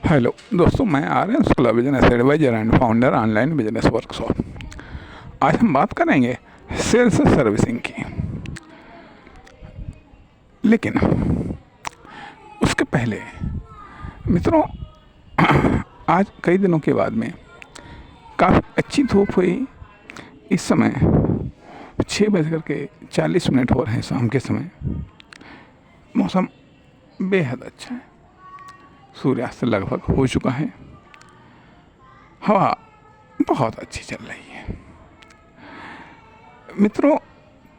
Hello दोस्तों, मैं Aryan Shukla, business advisor and founder online business workshop. आज हम बात करेंगे सेल्स सर्विसिंग की। लेकिन उसके पहले मित्रों, आज कई दिनों के बाद में काफ़ी अच्छी धूप हुई। इस समय 6:40 हो रहे हैं शाम के समय। मौसम बेहद अच्छा है, सूर्यास्त लगभग हो चुका है, हवा बहुत अच्छी चल रही है। मित्रों,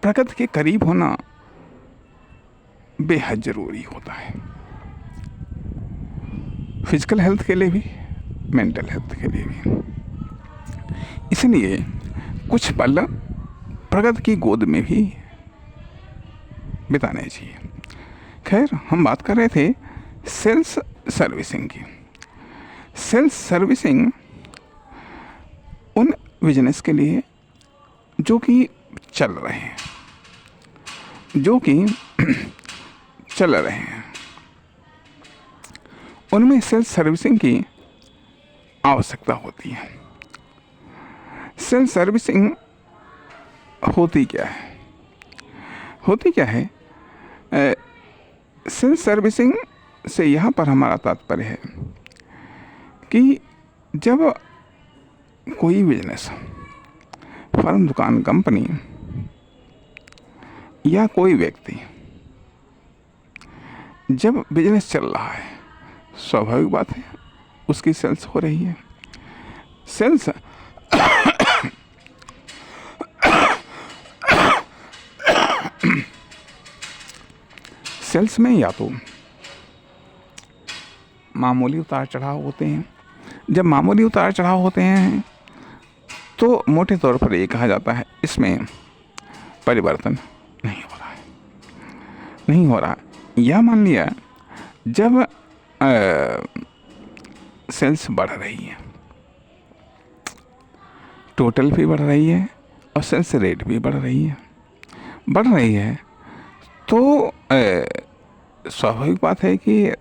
प्रकृति के करीब होना बेहद ज़रूरी होता है, फिजिकल हेल्थ के लिए भी, मेंटल हेल्थ के लिए भी। इसलिए कुछ पल प्रकृति की गोद में भी बिताने चाहिए। खैर, हम बात कर रहे थे सेल्स सर्विसिंग की। सेल्स सर्विसिंग उन बिजनेस के लिए जो कि चल रहे हैं, उनमें सेल्स सर्विसिंग की आवश्यकता होती है। सेल्स सर्विसिंग होती क्या है? सेल्स सर्विसिंग से यहाँ पर हमारा तात्पर्य है कि जब कोई बिजनेस, फर्म, दुकान, कंपनी या कोई व्यक्ति जब बिजनेस चल रहा है, स्वाभाविक बात है उसकी सेल्स हो रही है। सेल्स में या तो मामूली उतार चढ़ाव होते हैं। जब मामूली उतार चढ़ाव होते हैं तो मोटे तौर पर ये कहा जाता है इसमें परिवर्तन नहीं हो रहा है। या मान लिया जब सेल्स बढ़ रही है, टोटल भी बढ़ रही है और सेल्स रेट भी बढ़ रही है तो स्वाभाविक बात है कि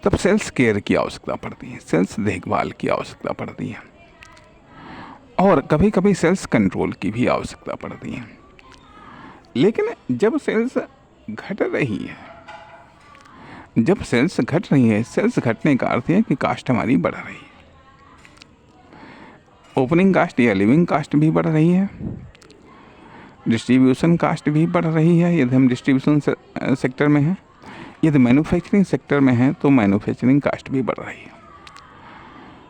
तब सेल्स केयर की आवश्यकता पड़ती है, सेल्स देखभाल की आवश्यकता पड़ती है और कभी कभी सेल्स कंट्रोल की भी आवश्यकता पड़ती है। लेकिन जब सेल्स घट रही है, सेल्स घटने का अर्थ है कि कास्ट हमारी बढ़ रही है, ओपनिंग कास्ट या लिविंग कास्ट भी बढ़ रही है, डिस्ट्रीब्यूशन कास्ट भी बढ़ रही है यदि हम डिस्ट्रीब्यूशन सेक्टर में हैं। यदि मैन्युफैक्चरिंग सेक्टर में है तो मैन्युफैक्चरिंग कास्ट भी बढ़ रही है।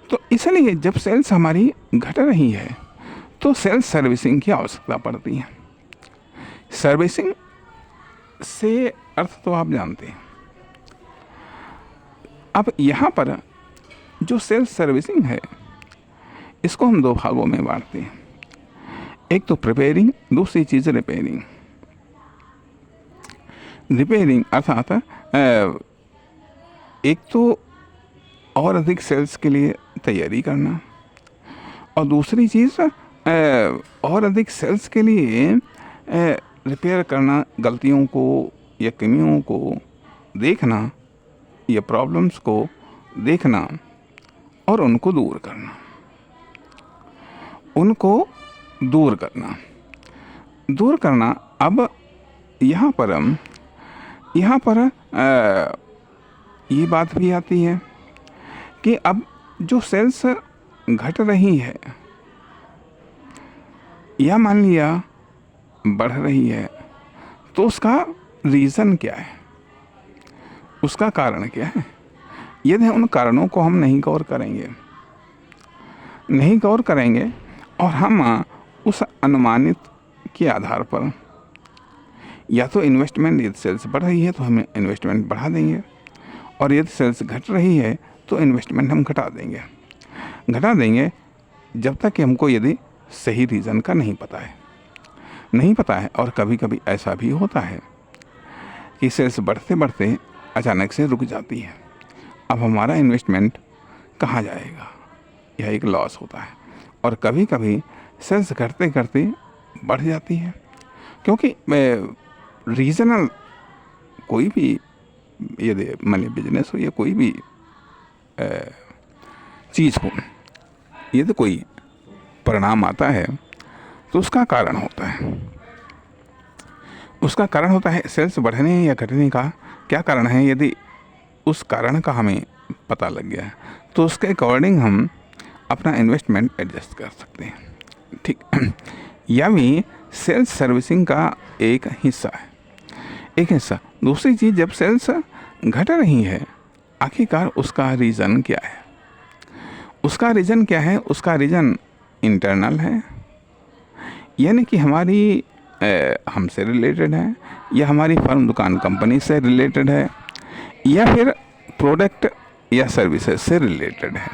तो इसलिए जब सेल्स हमारी घट रही है तो सेल्स सर्विसिंग की आवश्यकता पड़ती है। सर्विसिंग से अर्थ तो आप जानते हैं। अब यहाँ पर जो सेल्स सर्विसिंग है इसको हम दो भागों में बांटते हैं। एक तो प्रिपेयरिंग, दूसरी चीज़ रिपेयरिंग। अर्थात एक तो और अधिक सेल्स के लिए तैयारी करना और दूसरी चीज़ और अधिक सेल्स के लिए रिपेयर करना, गलतियों को या कमियों को देखना या प्रॉब्लम्स को देखना और उनको दूर करना। अब यहाँ पर ये बात भी आती है कि अब जो सेल्स घट रही है या मान लिया बढ़ रही है तो उसका रीज़न क्या है, उसका कारण क्या है। यदि उन कारणों को हम नहीं गौर करेंगे और हम उस अनुमानित के आधार पर या तो इन्वेस्टमेंट, यदि सेल्स बढ़ रही है तो हम इन्वेस्टमेंट बढ़ा देंगे और यदि सेल्स घट रही है तो इन्वेस्टमेंट हम घटा देंगे जब तक कि हमको यदि सही रीज़न का नहीं पता है। और कभी कभी ऐसा भी होता है कि सेल्स बढ़ते बढ़ते अचानक से रुक जाती है। अब हमारा इन्वेस्टमेंट कहाँ जाएगा, यह एक लॉस होता है। और कभी कभी सेल्स घटते बढ़ जाती है क्योंकि रीजनल कोई भी, यदि मान लीजिए बिजनेस हो या कोई भी चीज़ को यदि कोई परिणाम आता है तो उसका कारण होता है, उसका कारण होता है सेल्स बढ़ने या घटने का क्या कारण है। यदि उस कारण का हमें पता लग गया तो उसके अकॉर्डिंग हम अपना इन्वेस्टमेंट एडजस्ट कर सकते हैं, ठीक। यह भी सेल्स सर्विसिंग का एक हिस्सा है, एक हिस्सा। दूसरी चीज़, जब सेल्स घट रही है आखिरकार उसका रीज़न क्या है, उसका रीज़न क्या है। उसका रीज़न इंटरनल है, यानी कि हमारी हमसे रिलेटेड है, या हमारी फर्म दुकान कंपनी से रिलेटेड है, या फिर प्रोडक्ट या सर्विसेज से रिलेटेड है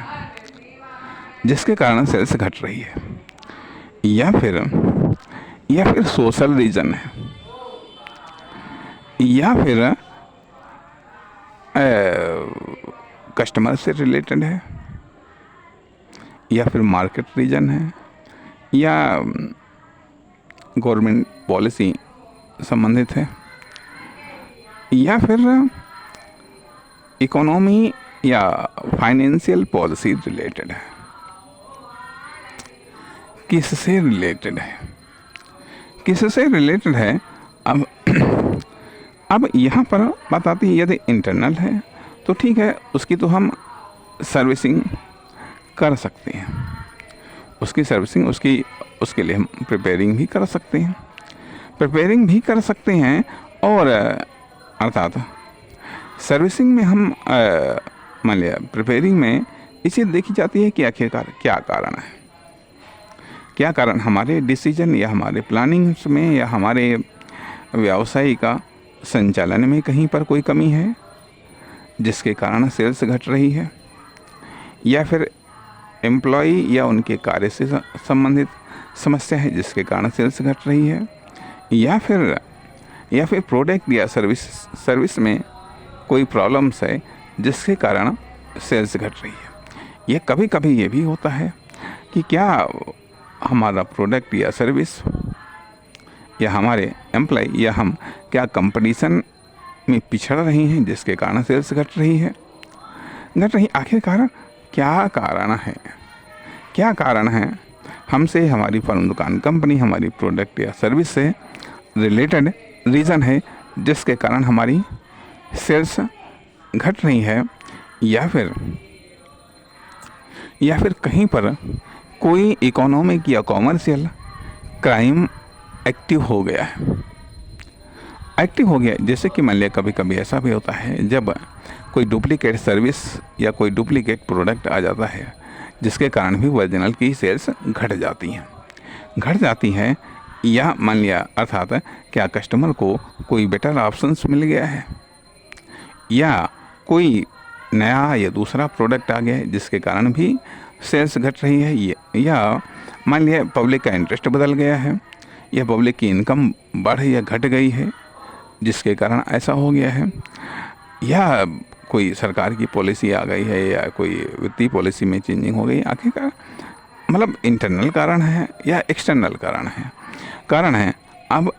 जिसके कारण सेल्स घट रही है, या फिर सोशल रीज़न है, या फिर कस्टमर से रिलेटेड है, या फिर मार्केट रीजन है, या गवर्नमेंट पॉलिसी संबंधित है, या फिर इकोनॉमी या फाइनेंशियल पॉलिसी रिलेटेड है। किससे रिलेटेड है, किससे रिलेटेड है। अब यहाँ पर बात आती है, यदि इंटरनल है तो ठीक है, उसकी तो हम सर्विसिंग कर सकते हैं, उसकी सर्विसिंग उसके लिए हम प्रिपेयरिंग भी कर सकते हैं, और अर्थात सर्विसिंग में हम मान लिया प्रिपेयरिंग में ये चीज़ देखी जाती है कि आखिरकार क्या कारण है, क्या कारण हमारे डिसीजन या हमारे प्लानिंग्स में या हमारे व्यवसाय का संचालन में कहीं पर कोई कमी है जिसके कारण सेल्स घट रही है, या फिर एम्प्लॉई या उनके कार्य से संबंधित समस्या है जिसके कारण सेल्स घट रही है, या फिर प्रोडक्ट या सर्विस में कोई प्रॉब्लम्स है जिसके कारण सेल्स घट रही है। यह कभी कभी ये भी होता है कि क्या हमारा प्रोडक्ट या सर्विस या हमारे एम्प्लॉय या हम क्या कंपटीशन में पिछड़ रहे हैं जिसके कारण सेल्स घट रही। आखिरकार क्या कारण है हमसे हमारी फर्म दुकान कंपनी हमारी प्रोडक्ट या सर्विस से रिलेटेड रीज़न है जिसके कारण हमारी सेल्स घट रही है, या फिर कहीं पर कोई इकोनॉमिक या कॉमर्शियल क्राइम एक्टिव हो गया। जैसे कि मान लिया कभी कभी ऐसा भी होता है जब कोई डुप्लीकेट सर्विस या कोई डुप्लीकेट प्रोडक्ट आ जाता है जिसके कारण भी ओरिजिनल की सेल्स घट जाती हैं, या मान लिया अर्थात क्या कस्टमर को कोई बेटर ऑप्शंस मिल गया है, या कोई नया या दूसरा प्रोडक्ट आ गया है जिसके कारण भी सेल्स घट रही है, या मान लिया पब्लिक का इंटरेस्ट बदल गया है, या पब्लिक की इनकम बढ़ या घट गई है जिसके कारण ऐसा हो गया है, या कोई सरकार की पॉलिसी आ गई है या कोई वित्तीय पॉलिसी में चेंजिंग हो गई। आखिरकार मतलब इंटरनल कारण है या एक्सटर्नल कारण है। अब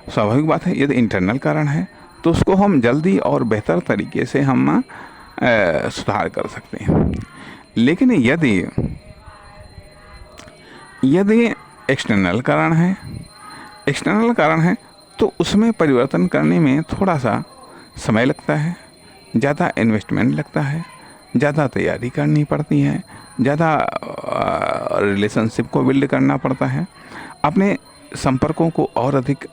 स्वाभाविक बात है, यदि इंटरनल कारण है तो उसको हम जल्दी और बेहतर तरीके से हम सुधार कर सकते हैं, लेकिन यदि एक्सटर्नल कारण है तो उसमें परिवर्तन करने में थोड़ा सा समय लगता है, ज़्यादा इन्वेस्टमेंट लगता है, ज़्यादा तैयारी करनी पड़ती है, ज़्यादा रिलेशनशिप को बिल्ड करना पड़ता है, अपने संपर्कों को और अधिक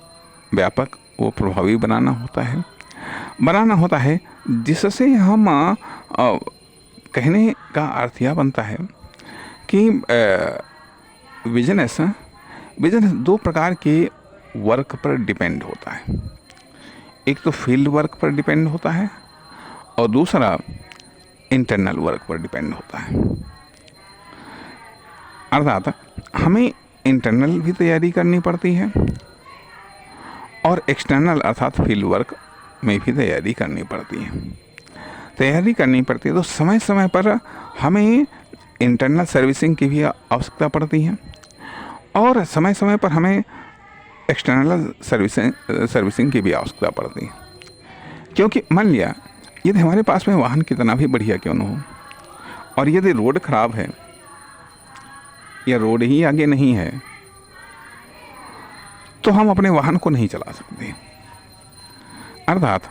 व्यापक व प्रभावी बनाना होता है जिससे हम कहने का अर्थ यह बनता है कि बिजनेस दो प्रकार के वर्क पर डिपेंड होता है। एक तो फील्ड वर्क पर डिपेंड होता है और दूसरा इंटरनल वर्क पर डिपेंड होता है। अर्थात हमें इंटरनल भी तैयारी करनी पड़ती है और एक्सटर्नल अर्थात फील्ड वर्क में भी तैयारी करनी पड़ती है। तो समय समय पर हमें इंटरनल सर्विसिंग की भी आवश्यकता पड़ती है और समय समय पर हमें एक्सटर्नल सर्विसिंग की भी आवश्यकता पड़ती है, क्योंकि मान लिया यदि हमारे पास में वाहन कितना भी बढ़िया क्यों न हो, और यदि रोड खराब है या रोड ही आगे नहीं है, तो हम अपने वाहन को नहीं चला सकते। अर्थात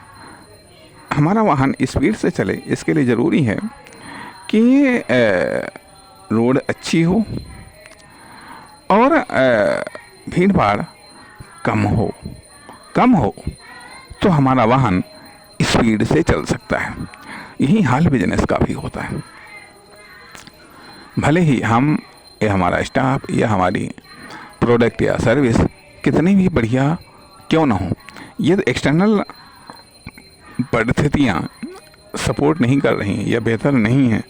हमारा वाहन स्पीड से चले, इसके लिए ज़रूरी है कि रोड अच्छी हो और भीड़ भाड़ कम हो तो हमारा वाहन स्पीड से चल सकता है। यही हाल बिजनेस का भी होता है। भले ही हम या हमारा स्टाफ या हमारी प्रोडक्ट या सर्विस कितनी भी बढ़िया क्यों ना हो, यदि एक्सटर्नल परिस्थितियाँ सपोर्ट नहीं कर रही हैं या बेहतर नहीं हैं,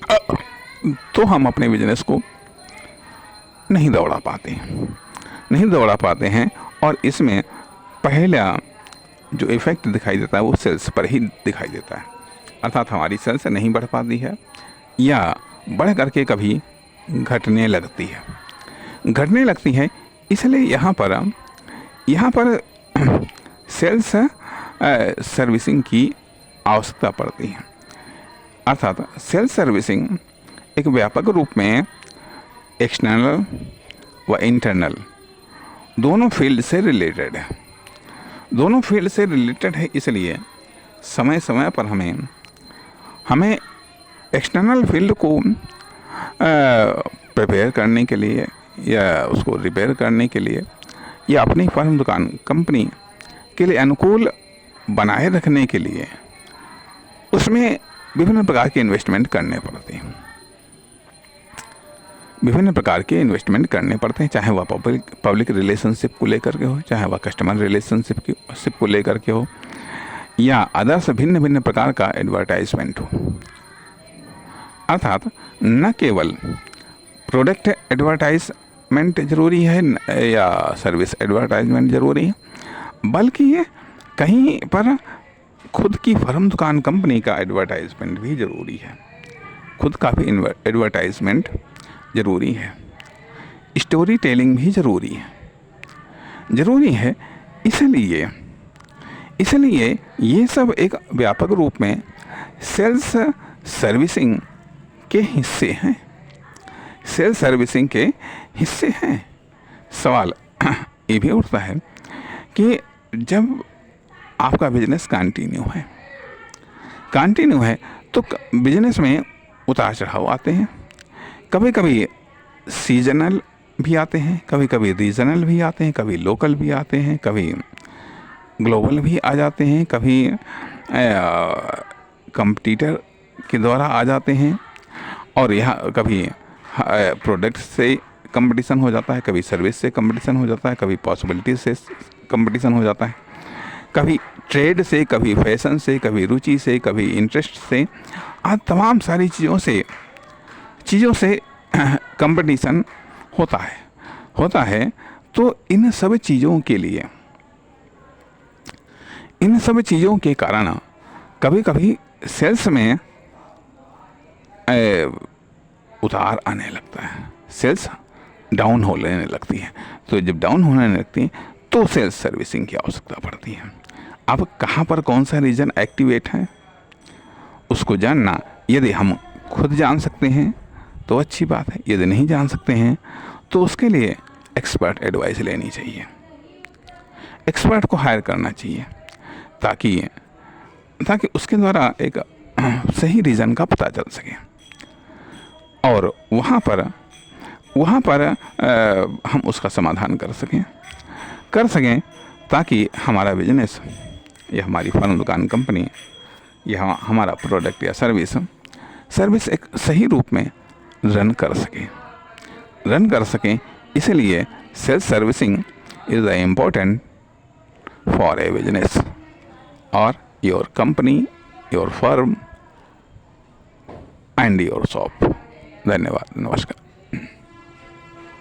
तो हम अपने बिजनेस को नहीं दौड़ा पाते हैं। और इसमें पहला जो इफ़ेक्ट दिखाई देता है वो सेल्स पर ही दिखाई देता है। अर्थात हमारी सेल्स नहीं बढ़ पाती है या बढ़ करके कभी घटने लगती है। इसलिए यहाँ पर सेल्स सर्विसिंग की आवश्यकता पड़ती है। अर्थात सेल्स सर्विसिंग एक व्यापक रूप में एक्सटर्नल व इंटरनल दोनों फील्ड से रिलेटेड है। इसलिए समय समय पर हमें एक्सटर्नल फील्ड को प्रिपेयर करने के लिए या उसको रिपेयर करने के लिए या अपनी फर्म दुकान कंपनी के लिए अनुकूल बनाए रखने के लिए उसमें विभिन्न प्रकार के इन्वेस्टमेंट करने पड़ते हैं। चाहे वह पब्लिक रिलेशनशिप को लेकर के हो, चाहे वह कस्टमर रिलेशनशिप को लेकर के हो, या अदर्स भिन्न प्रकार का एडवर्टाइजमेंट हो। अर्थात न केवल प्रोडक्ट एडवर्टाइजमेंट जरूरी है या सर्विस एडवर्टाइजमेंट जरूरी है, बल्कि कहीं पर खुद की फर्म दुकान कंपनी का एडवर्टाइजमेंट भी ज़रूरी है। खुद का भी एडवर्टाइजमेंट ज़रूरी है। स्टोरी टेलिंग भी ज़रूरी है। इसलिए ये सब एक व्यापक रूप में सेल्स सर्विसिंग के हिस्से हैं। सवाल ये भी उठता है कि जब आपका बिजनेस कंटिन्यू है तो बिजनेस में उतार चढ़ाव आते हैं। कभी कभी सीजनल भी आते हैं, कभी कभी रीजनल भी आते हैं, कभी लोकल भी आते हैं, कभी ग्लोबल भी आ जाते हैं, कभी कंपटीटर के द्वारा आ जाते हैं। और यहाँ कभी प्रोडक्ट से कंपटीशन हो जाता है, कभी सर्विस से कंपटीशन हो जाता है, कभी पॉसिबिलिटी से कंपटीशन हो जाता है, कभी ट्रेड से, कभी फैशन से, कभी रुचि से, कभी इंटरेस्ट से। आज तमाम सारी चीज़ों से कंपटीशन होता है। तो इन सब चीज़ों के कारण कभी कभी सेल्स में उतार आने लगता है, सेल्स डाउन होने लगती है। तो जब डाउन होने लगती है तो सेल्स सर्विसिंग की आवश्यकता पड़ती है। अब कहाँ पर कौन सा रीजन एक्टिवेट है उसको जानना यदि हम खुद जान सकते हैं तो अच्छी बात है। यदि नहीं जान सकते हैं तो उसके लिए एक्सपर्ट एडवाइस लेनी चाहिए, एक्सपर्ट को हायर करना चाहिए ताकि उसके द्वारा एक सही रीज़न का पता चल सके और वहाँ पर हम उसका समाधान कर सकें ताकि हमारा बिजनेस या हमारी फर्म दुकान कंपनी या हमारा प्रोडक्ट या सर्विस एक सही रूप में रन कर सके। इसलिए sales servicing is the important for a business और your company, your firm and your shop. धन्यवाद, नमस्कार।